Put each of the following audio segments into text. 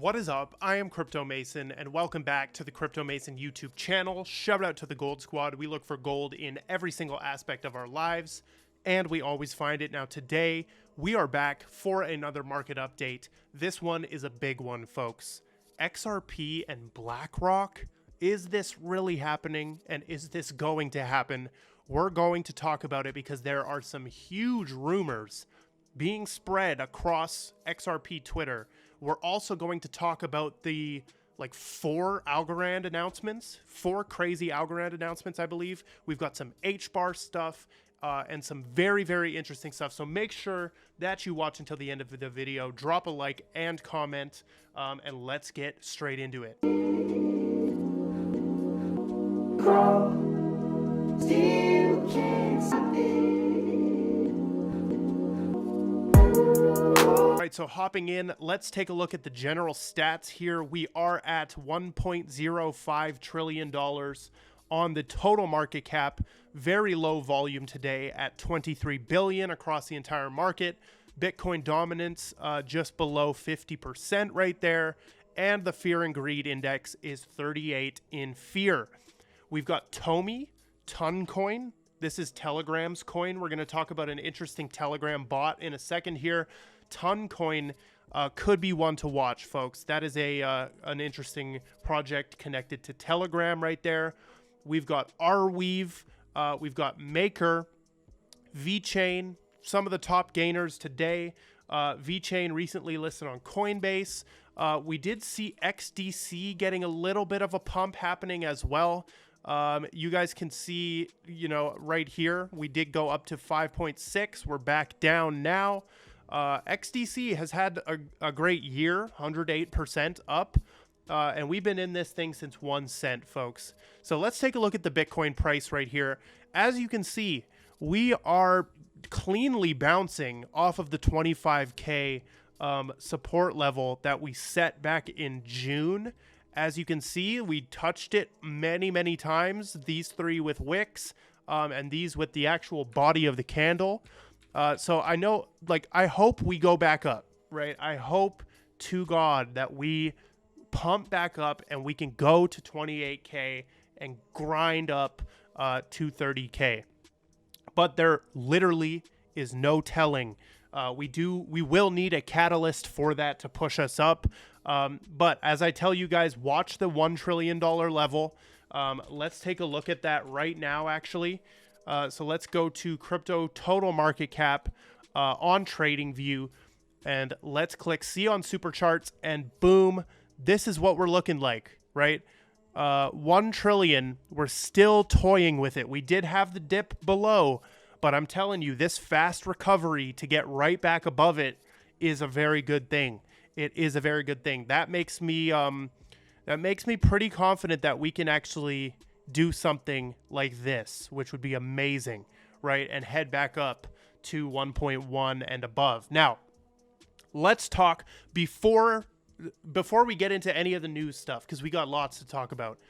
What is up? I am Crypto Mason, and welcome back to the Crypto Mason YouTube channel. Shout out to the Gold Squad. We look for gold in every single aspect of our lives, and we always find it. Now today, we are back for another market update. This one is a big one, folks. XRP and BlackRock. Is this really happening, and is this going to happen? We're going to talk about it because there are some huge rumors being spread across XRP Twitter. We're also going to talk about the four Algorand announcements, four crazy Algorand announcements, I believe. We've got some HBAR stuff and some very, very interesting stuff. So make sure that you watch until the end of the video. Drop a like and comment, and let's get straight into it. Alright, so hopping in, let's take a look at the general stats here. We are at $1.05 trillion on the total market cap. Very low volume today at 23 billion across the entire market. Bitcoin dominance just below 50% right there. And the fear and greed index is 38 in fear. We've got Tomi, Toncoin. This is Telegram's coin. We're going to talk about an interesting Telegram bot in a second here. Toncoin could be one to watch, folks. That is an interesting project connected to Telegram right there. We've got Arweave. We've got Maker, VeChain, some of the top gainers today. VeChain recently listed on Coinbase. We did see XDC getting a little bit of a pump happening as well. You guys can see, right here, we did go up to 5.6. We're back down now. XDC has had a great year, 108% up, and we've been in this thing since 1 cent, folks. So let's take a look at the Bitcoin price right here. As you can see, we are cleanly bouncing off of the 25K support level that we set back in June. As you can see, we touched it many, many times, these three with wicks, and these with the actual body of the candle. So I know, I hope we go back up, right? I hope to God that we pump back up and we can go to 28K and grind up to 30K. But there literally is no telling. We will need a catalyst for that to push us up. But as I tell you guys, watch the $1 trillion level. Let's take a look at that right now, actually. So let's go to crypto total market cap on TradingView, and let's click see on super charts, and boom, this is what we're looking like, right? 1 trillion, we're still toying with it. We did have the dip below, but I'm telling you, this fast recovery to get right back above it is a very good thing. It is a very good thing. That makes me pretty confident that we can actually do something like this, which would be amazing, right? And head back up to 1.1 and above. Now, let's talk before we get into any of the news stuff, because we got lots to talk about.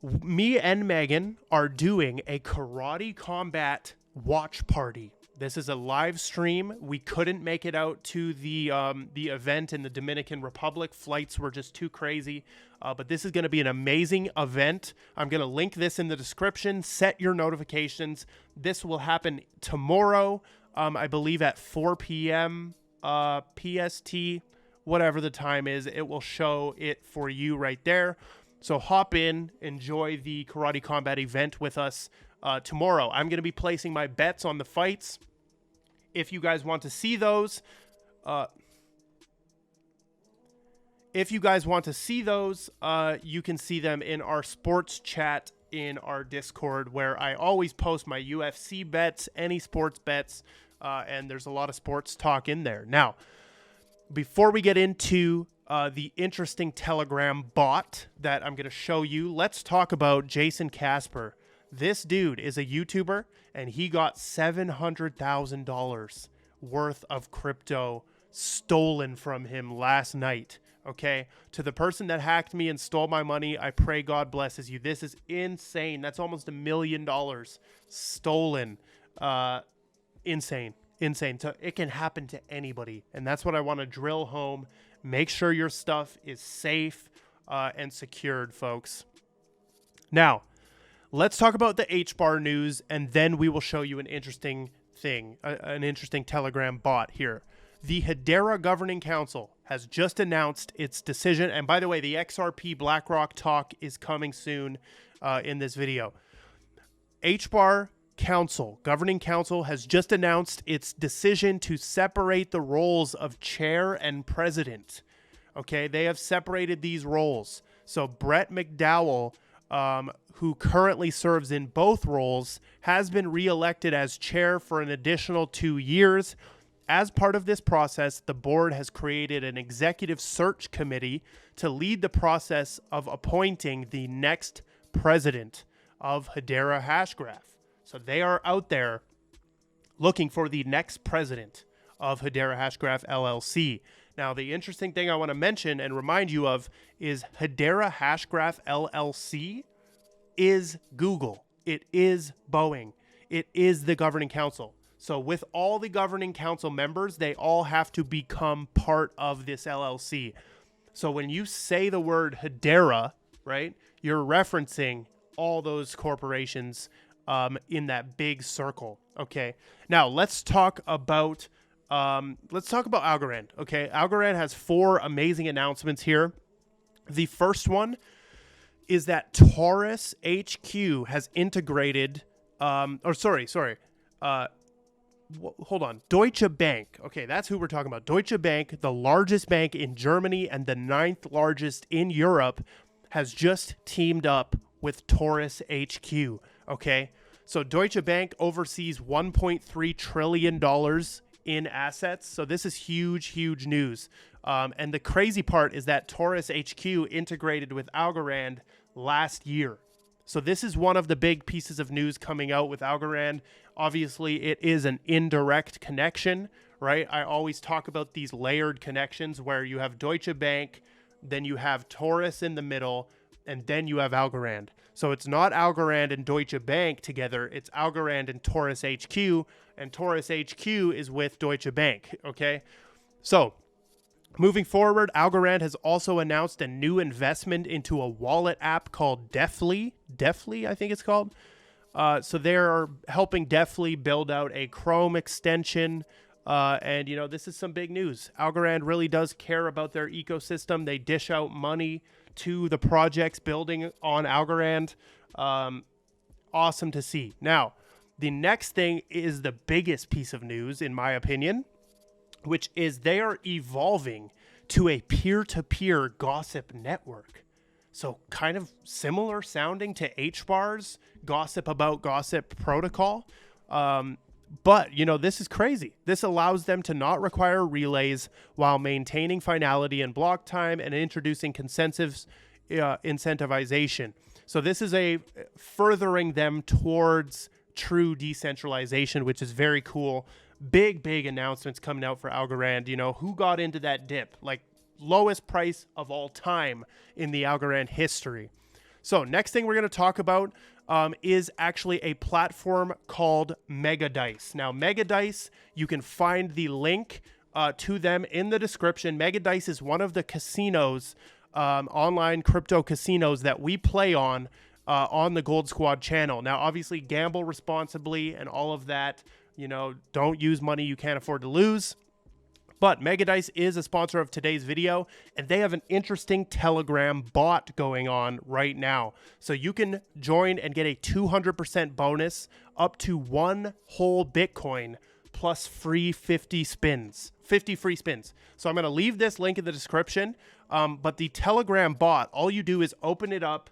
Me and Megan are doing a karate combat watch party. This is a live stream. We couldn't make it out to the event in the Dominican Republic. Flights were just too crazy. But this is going to be an amazing event. I'm going to link this in the description. Set your notifications. This will happen tomorrow, I believe at 4 p.m. PST, whatever the time is. It will show it for you right there. So hop in, enjoy the Karate Combat event with us tomorrow. I'm going to be placing my bets on the fights. If you guys want to see those, you can see them in our sports chat in our Discord, where I always post my UFC bets, any sports bets, and there's a lot of sports talk in there. Now, before we get into the interesting Telegram bot that I'm going to show you, let's talk about Jason Casper. This dude is a YouTuber, and he got $700,000 worth of crypto stolen from him last night. Okay, to the person that hacked me and stole my money, I pray God blesses you. This is insane. That's almost $1 million stolen. Insane. So it can happen to anybody, and that's what I want to drill home. Make sure your stuff is safe and secured, folks. Now, let's talk about the HBAR news, and then we will show you an interesting thing, an interesting Telegram bot here. The Hedera Governing Council has just announced its decision. And by the way, the XRP BlackRock talk is coming soon in this video. HBAR Governing Council has just announced its decision to separate the roles of chair and president. Okay, they have separated these roles. So Brett McDowell, who currently serves in both roles, has been reelected as chair for an additional 2 years. As part of this process, the board has created an executive search committee to lead the process of appointing the next president of Hedera Hashgraph. So they are out there looking for the next president of Hedera Hashgraph LLC. Now, the interesting thing I want to mention and remind you of is Hedera Hashgraph LLC is Google. It is Boeing. It is the governing council. So with all the governing council members, they all have to become part of this LLC. So when you say the word Hedera, right, you're referencing all those corporations in that big circle. Okay. Now let's talk about Algorand. Okay. Algorand has 4 amazing announcements here. The first one is that Taurus HQ has integrated, hold on. Deutsche Bank. Okay, that's who we're talking about. Deutsche Bank, the largest bank in Germany and the 9th largest in Europe, has just teamed up with Taurus HQ. Okay, so Deutsche Bank oversees $1.3 trillion in assets. So this is huge, huge news. And the crazy part is that Taurus HQ integrated with Algorand last year. So this is one of the big pieces of news coming out with Algorand. Obviously, it is an indirect connection, right? I always talk about these layered connections where you have Deutsche Bank, then you have Taurus in the middle, and then you have Algorand. So it's not Algorand and Deutsche Bank together. It's Algorand and Taurus HQ, and Taurus HQ is with Deutsche Bank, okay? So moving forward, Algorand has also announced a new investment into a wallet app called Deftly, I think it's called. So they're helping Deftly build out a Chrome extension. And, you know, this is some big news. Algorand really does care about their ecosystem. They dish out money to the projects building on Algorand. Awesome to see. Now, the next thing is the biggest piece of news, in my opinion, which is they are evolving to a peer-to-peer gossip network. So kind of similar sounding to HBAR's gossip about gossip protocol. But, you know, this is crazy. This allows them to not require relays while maintaining finality and block time and introducing consensus incentivization. So this is a furthering them towards true decentralization, which is very cool. Big announcements coming out for Algorand. You know, who got into that dip? Like, lowest price of all time in the Algorand history. So next thing we're going to talk about is actually a platform called Megadice. Now, Megadice, you can find the link to them in the description. Megadice is one of the casinos, online crypto casinos that we play on the Gold Squad channel. Now, obviously, gamble responsibly and all of that. You know, don't use money you can't afford to lose. But Megadice is a sponsor of today's video, and they have an interesting Telegram bot going on right now. So you can join and get a 200% bonus up to 1 whole Bitcoin plus free 50 free spins. So I'm going to leave this link in the description. But the Telegram bot, all you do is open it up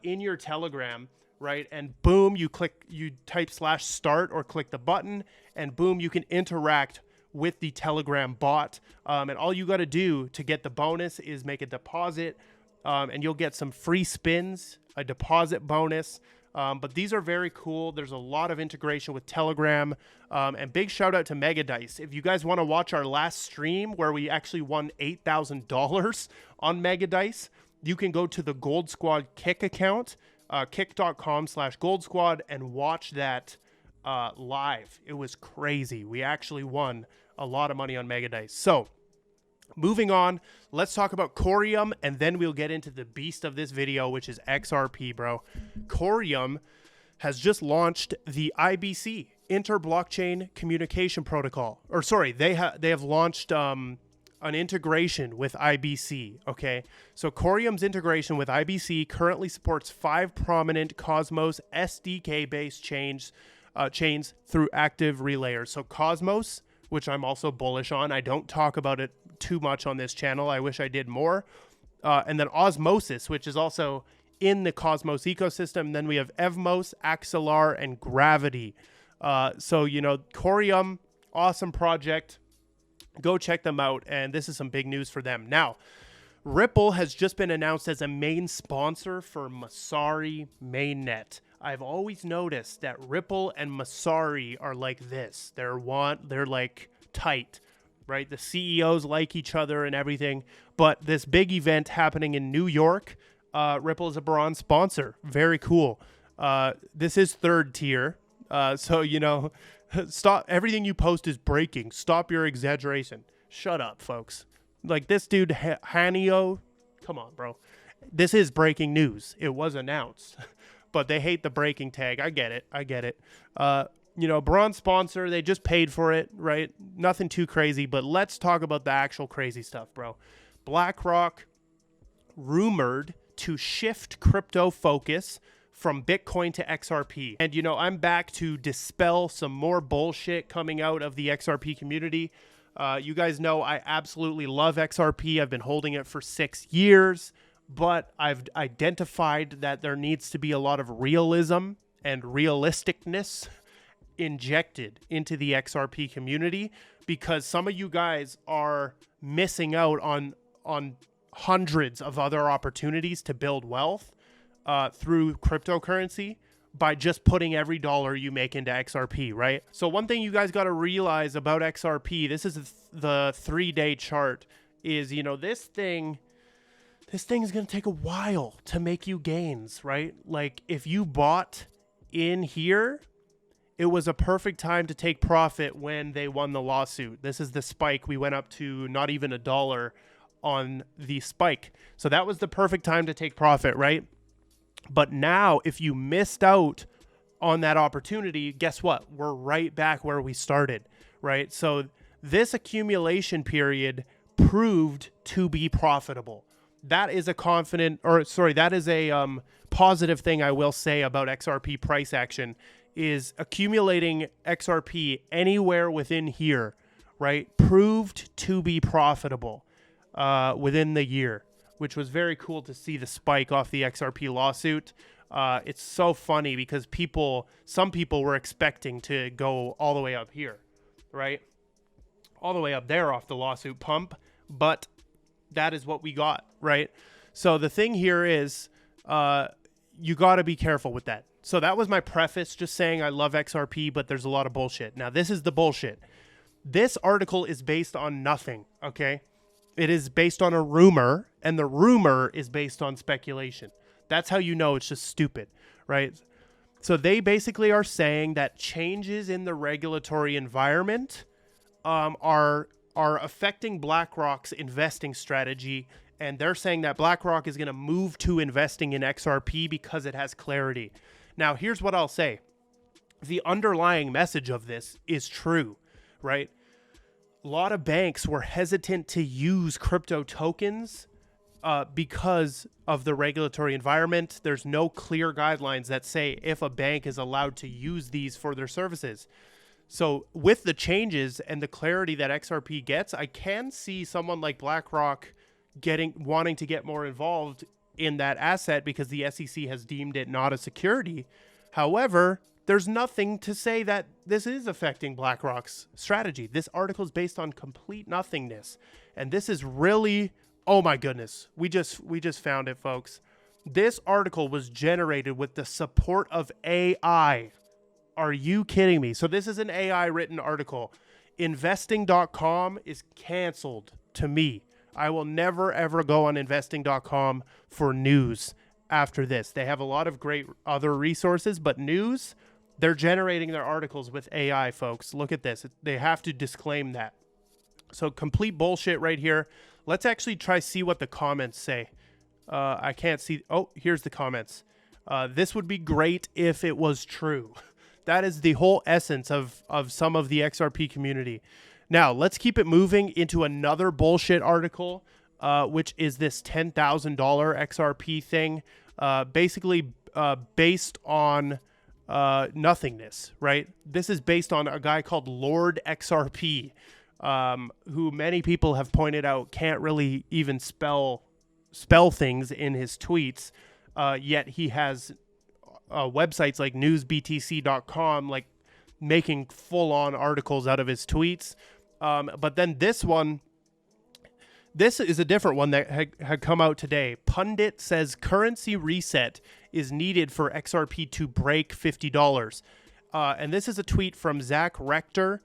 in your Telegram, right? And boom, you type /start or click the button, and boom, you can interact with the Telegram bot. And all you got to do to get the bonus is make a deposit, and you'll get some free spins, a deposit bonus. But these are very cool. There's a lot of integration with Telegram, and big shout out to Megadice. If you guys want to watch our last stream where we actually won $8,000 on Megadice, you can go to the Gold Squad Kick account, kick.com/Gold Squad, and watch that live. It was crazy. We actually won a lot of money on Megadice. So Moving on, let's talk about Corium, and then we'll get into the beast of this video, which is XRP, bro. Corium has just launched the IBC, Inter-Blockchain Communication Protocol. Or sorry, they have launched an integration with IBC, okay? So Corium's integration with IBC currently supports 5 prominent Cosmos SDK-based chains through active relayers. So Cosmos, which I'm also bullish on. I don't talk about it too much on this channel. I wish I did more. And then Osmosis, which is also in the Cosmos ecosystem. Then we have Evmos, Axelar, and Gravity. So, you know, Corium, awesome project. Go check them out. And this is some big news for them. Now, Ripple has just been announced as a main sponsor for Masari mainnet. I've always noticed that Ripple and Masari are like this. They're like tight, right? The CEOs like each other and everything. But this big event happening in New York, Ripple is a bronze sponsor. Very cool. This is third tier. So, you know, stop. Everything you post is breaking. Stop your exaggeration. Shut up, folks. Like this dude, Hanio. Come on, bro. This is breaking news. It was announced. But they hate the breaking tag. I get it. You know, bronze sponsor, they just paid for it, right? Nothing too crazy, but let's talk about the actual crazy stuff, bro. BlackRock rumored to shift crypto focus from Bitcoin to XRP. And, you know, I'm back to dispel some more bullshit coming out of the XRP community. You guys know I absolutely love XRP. I've been holding it for 6 years. But I've identified that there needs to be a lot of realism and realisticness injected into the XRP community, because some of you guys are missing out on hundreds of other opportunities to build wealth through cryptocurrency by just putting every dollar you make into XRP, right? So one thing you guys got to realize about XRP, this is the 3-day chart, is, you know, this thing is going to take a while to make you gains, right? Like if you bought in here, it was a perfect time to take profit when they won the lawsuit. This is the spike. We went up to not even $1 on the spike. So that was the perfect time to take profit, right? But now if you missed out on that opportunity, guess what? We're right back where we started, right? So this accumulation period proved to be profitable. That is a positive thing I will say about XRP price action, is accumulating XRP anywhere within here, right, proved to be profitable within the year, which was very cool to see the spike off the XRP lawsuit. It's so funny because some people were expecting to go all the way up here, right, all the way up there off the lawsuit pump, but that is what we got, right? So the thing here is you got to be careful with that. So that was my preface, just saying I love XRP, but there's a lot of bullshit. Now, this is the bullshit. This article is based on nothing, okay? It is based on a rumor, and the rumor is based on speculation. That's how you know it's just stupid, right? So they basically are saying that changes in the regulatory environment are affecting BlackRock's investing strategy, and they're saying that BlackRock is going to move to investing in XRP because it has clarity. Now, here's what I'll say. The underlying message of this is true, right? A lot of banks were hesitant to use crypto tokens because of the regulatory environment. There's no clear guidelines that say if a bank is allowed to use these for their services. So with the changes and the clarity that XRP gets, I can see someone like BlackRock wanting to get more involved in that asset because the SEC has deemed it not a security. However, there's nothing to say that this is affecting BlackRock's strategy. This article is based on complete nothingness. And this is really, oh my goodness, we just found it, folks. This article was generated with the support of AI. Are you kidding me? So this is an AI written article. Investing.com is canceled to me. I will never, ever go on investing.com for news after this. They have a lot of great other resources, but news, they're generating their articles with AI, folks. Look at this. They have to disclaim that. So complete bullshit right here. Let's actually try see what the comments say. I can't see. Oh, here's the comments. This would be great if it was true. That is the whole essence of some of the XRP community. Now, let's keep it moving into another bullshit article, which is this $10,000 XRP thing, basically based on nothingness, right? This is based on a guy called Lord XRP, who many people have pointed out can't really even spell things in his tweets, yet he has websites like newsbtc.com like making full-on articles out of his tweets. But then this is a different one that had come out today. Pundit says currency reset is needed for XRP to break $50. And this is a tweet from Zach Rector.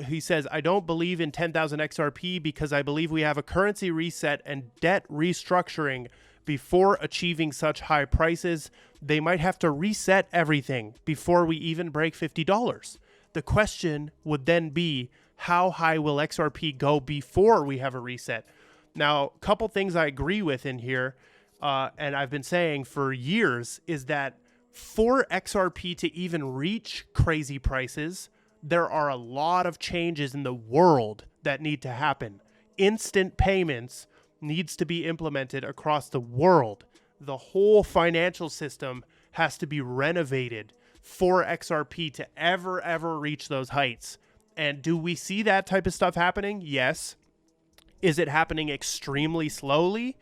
He says, I don't believe in 10,000 XRP because I believe we have a currency reset and debt restructuring before achieving such high prices. They might have to reset everything before we even break $50. The question would then be, how high will XRP go before we have a reset? Now, a couple things I agree with in here, and I've been saying for years, is that for XRP to even reach crazy prices, there are a lot of changes in the world that need to happen. Instant payments needs to be implemented across the world. The whole financial system has to be renovated for XRP to ever reach those heights. And do we see that type of stuff happening? Yes. Is it happening extremely slowly,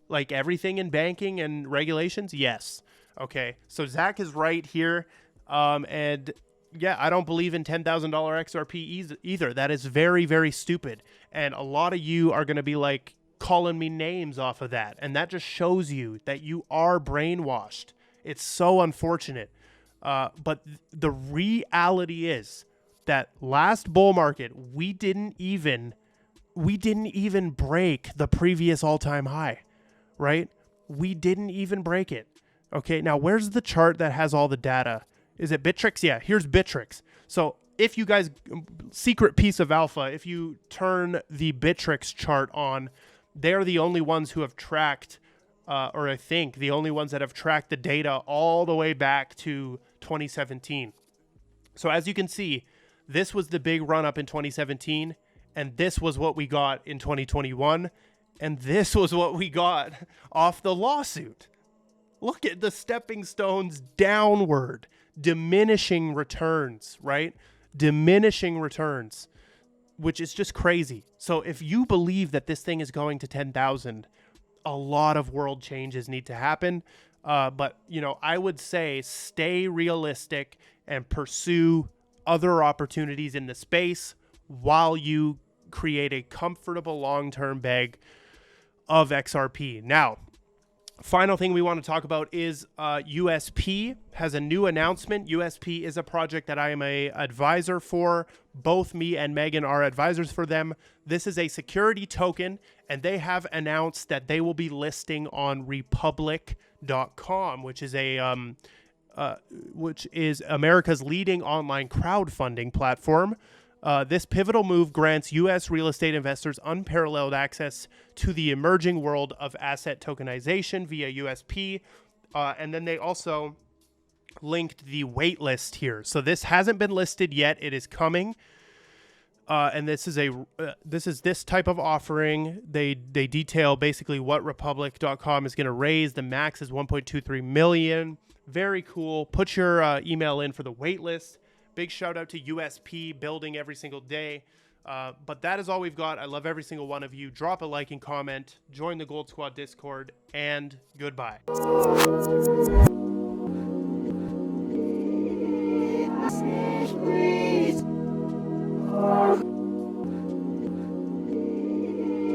like everything in banking and regulations? Yes. Okay, so Zach is right here. And yeah, I don't believe in $10,000 XRP either. That is very stupid. And a lot of you are going to be like calling me names off of that. And that just shows you that you are brainwashed. It's so unfortunate. But the reality is that last bull market, we didn't even break the previous all-time high, right? We didn't even break it. Okay, now where's the chart that has all the data? Is it Bittrex? Yeah, here's Bittrex. So if you guys, secret piece of alpha, if you turn the Bittrex chart on, they're the only ones who have tracked, or I think the only ones that have tracked the data all the way back to 2017. So as you can see, this was the big run up in 2017, and this was what we got in 2021, and this was what we got off the lawsuit. Look at the stepping stones downward, diminishing returns, right? Diminishing returns, which is just crazy. So if you believe that this thing is going to 10,000, a lot of world changes need to happen. But, you know, I would say stay realistic and pursue other opportunities in the space while you create a comfortable long-term bag of XRP. Now, final thing we want to talk about is USP has a new announcement. USP is a project that I am a advisor for. Both me and Megan are advisors for them. This is a security token, and they have announced that they will be listing on Republic.com, which is America's leading online crowdfunding platform. This pivotal move grants U.S. real estate investors unparalleled access to the emerging world of asset tokenization via USP. And then they also linked the waitlist here. So this hasn't been listed yet. It is coming. And this is this type of offering. They detail basically what Republic.com is going to raise. The max is 1.23 million. Very cool. Put your email in for the waitlist. Big shout out to USP building every single day. But that is all we've got. I love every single one of you. Drop a like and comment. Join the Gold Squad Discord. And goodbye. Yeah.